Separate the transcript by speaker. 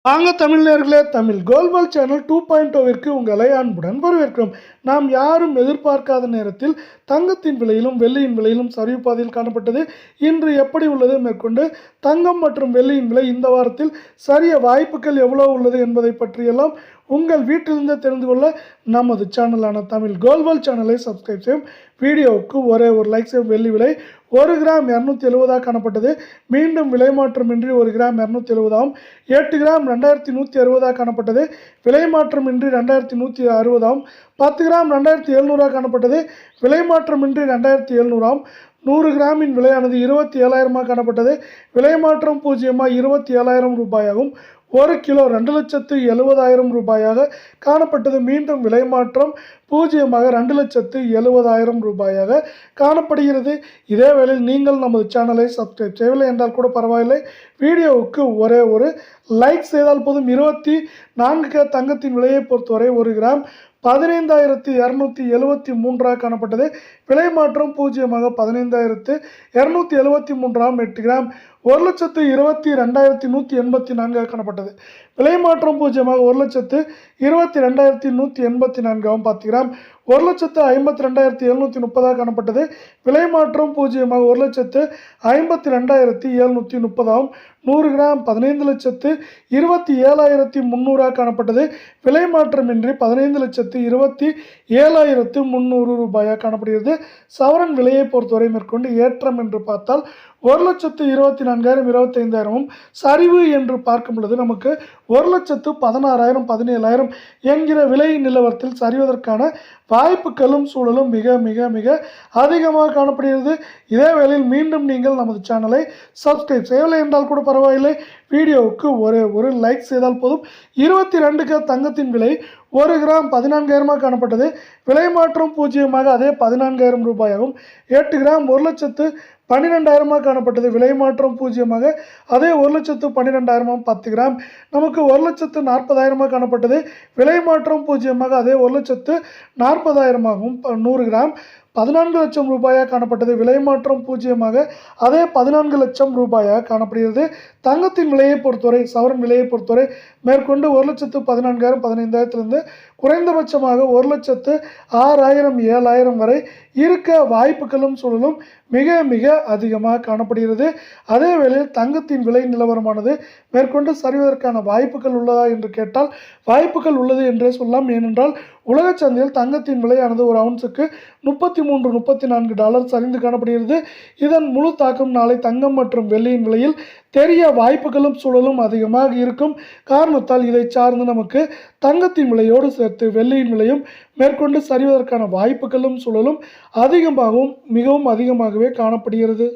Speaker 1: வாங்க தமிழர்களே, தமிழ் கோல்வால் சேனல் 2.0விற்கு உங்களை அன்புடன் வரவேற்கிறோம். நாம் யாரும் எதிர்பார்க்காத நேரத்தில் தங்கத்தின் விலையிலும் வெள்ளியின் விலையிலும் சரிவு பாதையில் காணப்பட்டது. இன்று எப்படி உள்ளது மேற்கொண்டு தங்கம் மற்றும் வெள்ளியின் விலை இந்த வாரத்தில் சரிய வாய்ப்புகள் எவ்வளவு உள்ளது என்பதை பற்றியெல்லாம் உங்கள் வீட்டிலிருந்து தெரிந்து கொள்ள நமது சேனலான தமிழ் கோல்வால் சேனலை சப்ஸ்கிரைப் செய்யும். வீடியோவுக்கு ஒரே ஒரு லைக் செய்யும். வெள்ளி விலை 1 கிராம் 270 காணப்பட்டது. மீண்டும் விலை மாற்றமின்றி 1 கிராம் 270 8 கிராம் 2160 காணப்பட்டது. விலை மாற்றமின்றி 2160 10 கிராம் 2700 காணப்பட்டது. விலை மாற்றமின்றி 2700 100 கிராமின் விலையானது 27,000 காணப்பட்டது. விலை மாற்றம் 27,000 ரூபாயாகும். 1 கிலோ 2,70,000 ரூபாயாக காணப்பட்டது. மீண்டும் விலை மாற்றம் 2,70,000 ரூபாயாக காணப்படுகிறது. இதே வேளையில் நீங்கள் நமது சேனலை சப்ஸ்கிரைப் செய்யவில்லை என்றால் கூட பரவாயில்லை, வீடியோவுக்கு ஒரே ஒரு லைக் செய்தால் போதும். 24 தங்கத்தின் விலையை பொறுத்தவரை 1 கிராம் 15,273 காணப்பட்டது. விலை மாற்றம் 15,273 8 கிராம் 1,22,184 காணப்பட்டது. விலை மாற்றம் 1,22,184 10 கிராம் 1,52,730 காணப்பட்டது. விலை மாற்றம் 1,52,730 100 கிராம் 15,27,300 காணப்பட்டது. விலை மாற்றமின்றி 15,27,300 ரூபாயாக காணப்படுகிறது. சவரன் விலையை பொறுத்தவரை மேற்கொண்டு ஏற்றம் என்று பார்த்தால் 1,24,000 25,000 சரிவு என்று பார்க்கும் பொழுது நமக்கு 1,16,000 17,000 என்கிற விலை நிலவரத்தில் சரிவதற்கான வாய்ப்புகளும் சூழலும் மிக மிக மிக அதிகமாக காணப்படுகிறது. இதே வேளையில் மீண்டும் நீங்கள் நமது சேனலை சப்ஸ்கிரைப் செய்யவில்லை என்றால் கூட பரவாயில்லை, வீடியோவுக்கு ஒரே ஒரு லைக் செய்தால் போதும். 22 தங்கத்தின் விலை 1 கிராம் 14,000 காணப்பட்டது. விலை மாற்றம் 0 அதே 14,000 ரூபாயாகும். 8 கிராம் 1,12,000 காணப்பட்டது. விலை மாற்றம் 0 அதே 1,12,000 10 கிராம் நமக்கு 1,40,000 காணப்பட்டது. விலை மாற்றம் 0 அதே 1,40,000 100 கிராம் 14 லட்சம் ரூபாயாக காணப்பட்டது. விலை மாற்றம் 0 அதே 14 லட்சம் ரூபாயாக காணப்படுகிறது. தங்கத்தின் விலையை பொறுத்தவரை சவரன் விலையை பொறுத்தவரை மேற்கொண்டு 1,14,000 15,000 குறைந்தபட்சமாக 1,06,000 7,000 வரை இருக்க வாய்ப்புகளும் சூழலும் மிக மிக அதிகமாக காணப்படுகிறது. அதே வேளையில் தங்கத்தின் விலை நிலவரமானது மேற்கொண்டு சரிவதற்கான வாய்ப்புகள் உள்ளதா என்று கேட்டால் வாய்ப்புகள் உள்ளது என்றே சொல்லலாம். ஏனென்றால் உலக சந்தையில் தங்கத்தின் விலையானது ஒரு அவுன்ஸுக்கு $33-34 சரிந்து காணப்படுகிறது. இதன் முழு தாக்கம் நாளை தங்கம் மற்றும் வெள்ளியின் விலையில் தெரிய வாய்ப்புகளும் சூழலும் அதிகமாக இருக்கும் காரணத்தால் இதை சார்ந்து நமக்கு தங்கத்தின் விலையோடு சேர்த்து வெள்ளியின் விலையும் மேற்கொண்டு சரிவதற்கான வாய்ப்புகளும் சூழலும் அதிகமாகவும் மிகவும் அதிகமாகவே காணப்படுகிறது.